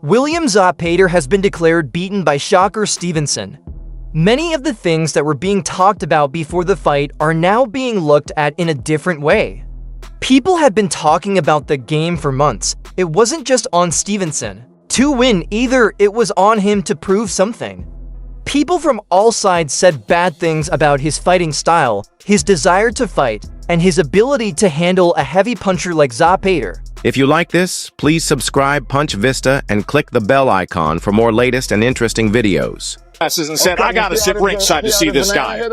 William Zepeda has been declared beaten by Shakur Stevenson. Many of the things that were being talked about before the fight are now being looked at in a different way. People have been talking about the game for months. It wasn't just on Stevenson to win either, it was on him to prove something. People from all sides said bad things about his fighting style, his desire to fight, and his ability to handle a heavy puncher like Zepeda. If you like this, please subscribe Punch Vista and click the bell icon for more latest and interesting videos. And said, I gotta sit ringside to see this guy.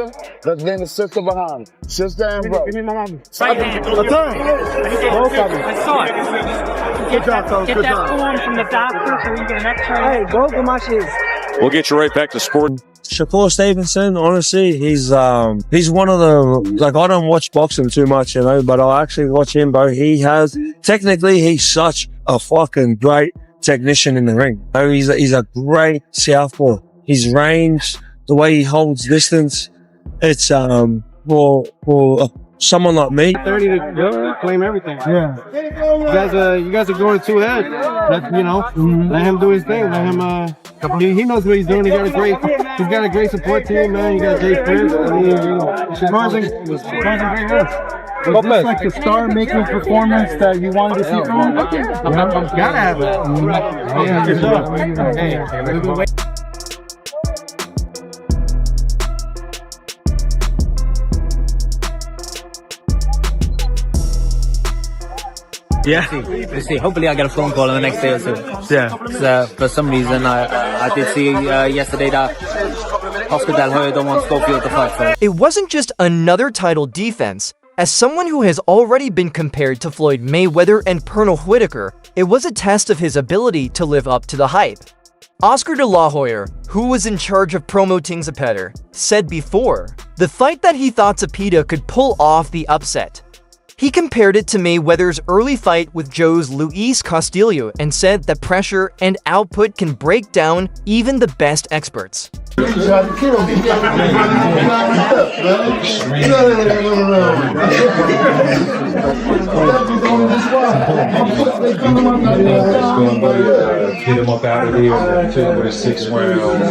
Let's bring the sister behind. Sister and bro. I saw it. Get that form from the doctor so you get an x-ray. Hey, go for my shit. We'll get you right back to sport. Shakur Stevenson, honestly, he's one of the, like, I don't watch boxing too much, you know, but I actually watch him, bro. Technically, he's such a fucking great technician in the ring. You know, he's a great southpaw. His range, the way he holds distance, it's, for someone like me. 30 to claim everything. Yeah. You guys are going too ahead. Let him do his thing. Let him, he knows what he's doing. He's got a great support team, man. You got Jay Fritz. Was this like the star-making performance that you wanted to see from him? Gotta have it. Yeah. We'll see. Hopefully I get a phone call in the next day or two. Yeah. So, for some reason, I did see yesterday that Oscar De La Hoya don't want Schofield to fight. So. It wasn't just another title defense. As someone who has already been compared to Floyd Mayweather and Pernell Whitaker, it was a test of his ability to live up to the hype. Oscar De La Hoya, who was in charge of promoting Zepeda, said before the fight that he thought Zepeda could pull off the upset. He compared it to Mayweather's early fight with Joe's Luis Castillo and said that pressure and output can break down even the best experts. Get him up out of there with a 6 round.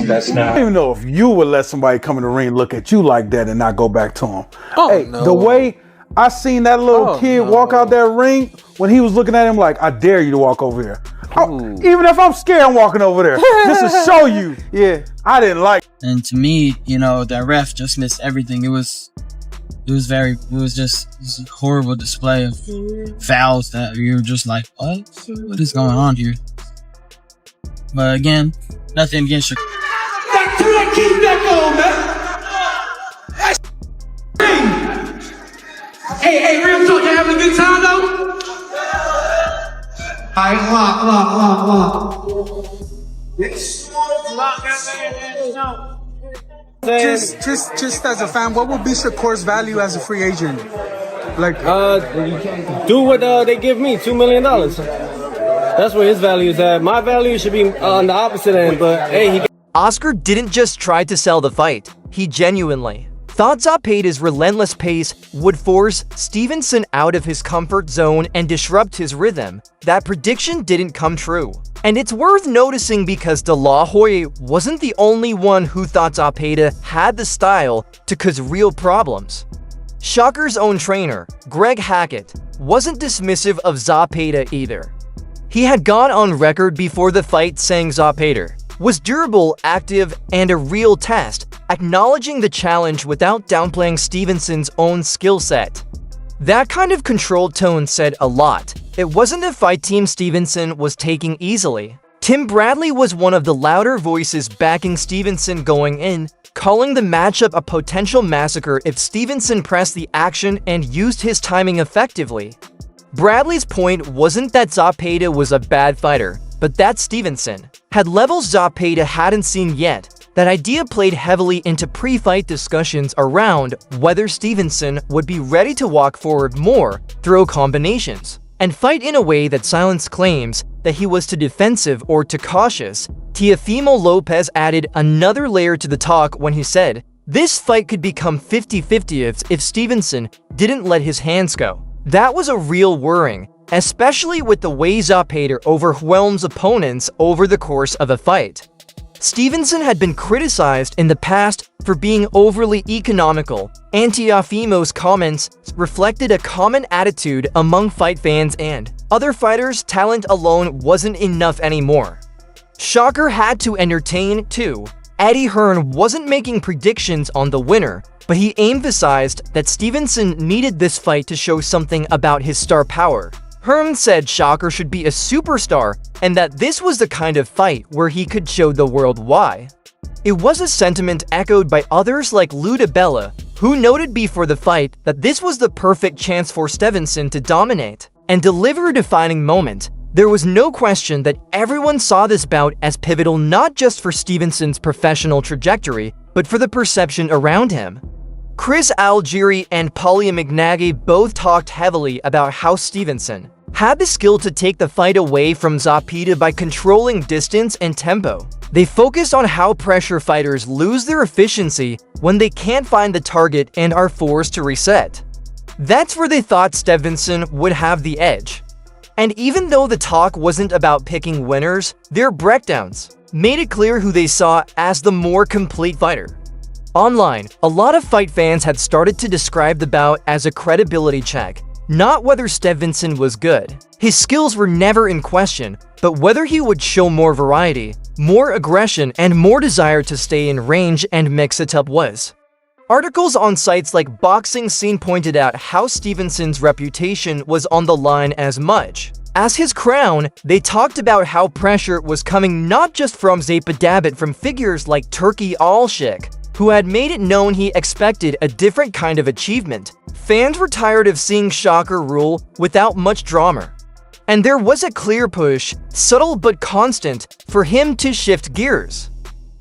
That's not. I don't even know if you would let somebody come in the ring look at you like that and not go back to him. Oh, hey, no. The way I seen that little kid walk out that ring when he was looking at him like, I dare you to walk over here. Even if I'm scared, I'm walking over there. Just to show you. Yeah, I didn't like. And to me, that ref just missed everything. It was just a horrible display of fouls that you were just like, what is going on here? But again, nothing against Shakur. Keep that going, man. Hey, real talk, you having a good time though? Alright, lock. Just as a fan, what would be Shakur's value as a free agent? Like, Do what they give me, $2 million. That's where his value is at. My value should be on the opposite end, but hey, Oscar didn't just try to sell the fight, he genuinely thought Zepeda's relentless pace would force Stevenson out of his comfort zone and disrupt his rhythm. That prediction didn't come true. And it's worth noticing because De La Hoya wasn't the only one who thought Zepeda had the style to cause real problems. Shakur's own trainer, Greg Hackett, wasn't dismissive of Zepeda either. He had gone on record before the fight saying Zepeda was durable, active, and a real test, acknowledging the challenge without downplaying Stevenson's own skill set. That kind of controlled tone said a lot. It wasn't a fight team Stevenson was taking easily. Tim Bradley was one of the louder voices backing Stevenson going in, calling the matchup a potential massacre if Stevenson pressed the action and used his timing effectively. Bradley's point wasn't that Zepeda was a bad fighter, but that Stevenson had levels Zepeda hadn't seen yet. That idea played heavily into pre-fight discussions around whether Stevenson would be ready to walk forward more, throw combinations, and fight in a way that silenced claims that he was too defensive or too cautious. Teofimo Lopez added another layer to the talk when he said, this fight could become 50-50 if Stevenson didn't let his hands go. That was a real worrying, especially with the way Zepeda overwhelms opponents over the course of a fight. Stevenson had been criticized in the past for being overly economical, and Teofimo's comments reflected a common attitude among fight fans and other fighters. Talent alone wasn't enough anymore. Shakur had to entertain too. Eddie Hearn wasn't making predictions on the winner, but he emphasized that Stevenson needed this fight to show something about his star power. Hearn said Shakur should be a superstar and that this was the kind of fight where he could show the world why. It was a sentiment echoed by others like Bella, who noted before the fight that this was the perfect chance for Stevenson to dominate and deliver a defining moment. There was no question that everyone saw this bout as pivotal, not just for Stevenson's professional trajectory, but for the perception around him. Chris Algieri and Paulie McNaghy both talked heavily about how Stevenson had the skill to take the fight away from Zepeda by controlling distance and tempo. They focused on how pressure fighters lose their efficiency when they can't find the target and are forced to reset. That's where they thought Stevenson would have the edge. And even though the talk wasn't about picking winners, their breakdowns made it clear who they saw as the more complete fighter. Online, a lot of fight fans had started to describe the bout as a credibility check, not whether Stevenson was good. His skills were never in question, but whether he would show more variety, more aggression, and more desire to stay in range and mix it up was. Articles on sites like Boxing Scene pointed out how Stevenson's reputation was on the line as much as his crown. They talked about how pressure was coming not just from Zepeda but from figures like Turki Alshik, who had made it known he expected a different kind of achievement. Fans were tired of seeing Shakur rule without much drama. And there was a clear push, subtle but constant, for him to shift gears.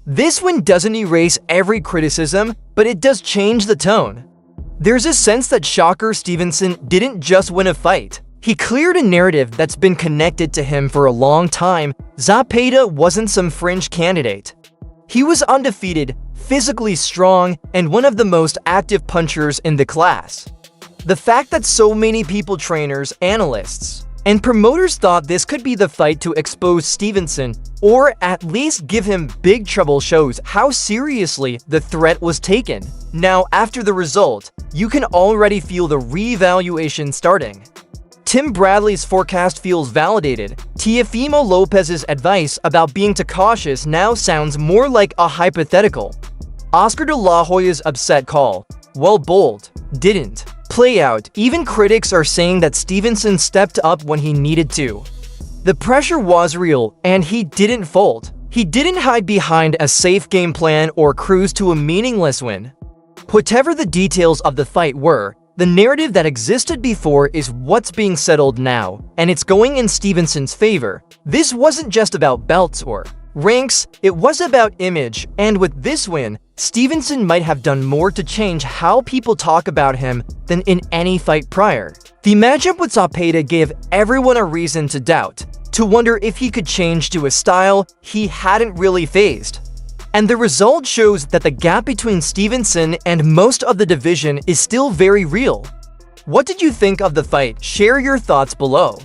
This win doesn't erase every criticism, but it does change the tone. There's a sense that Shakur Stevenson didn't just win a fight. He cleared a narrative that's been connected to him for a long time. Zepeda wasn't some fringe candidate. He was undefeated, physically strong, and one of the most active punchers in the class. The fact that so many people, trainers, analysts, and promoters thought this could be the fight to expose Stevenson, or at least give him big trouble, shows how seriously the threat was taken. Now, after the result, you can already feel the reevaluation starting. Tim Bradley's forecast feels validated. Teofimo Lopez's advice about being too cautious now sounds more like a hypothetical. Oscar de la Hoya's upset call, well, bold, didn't play out. Even critics are saying that Stevenson stepped up when he needed to. The pressure was real, and he didn't fold. He didn't hide behind a safe game plan or cruise to a meaningless win. Whatever the details of the fight were, the narrative that existed before is what's being settled now, and it's going in Stevenson's favor. This wasn't just about belts or ranks, it was about image, and with this win, Stevenson might have done more to change how people talk about him than in any fight prior. The matchup with Zepeda gave everyone a reason to doubt, to wonder if he could change to a style he hadn't really faced. And the result shows that the gap between Stevenson and most of the division is still very real. What did you think of the fight? Share your thoughts below.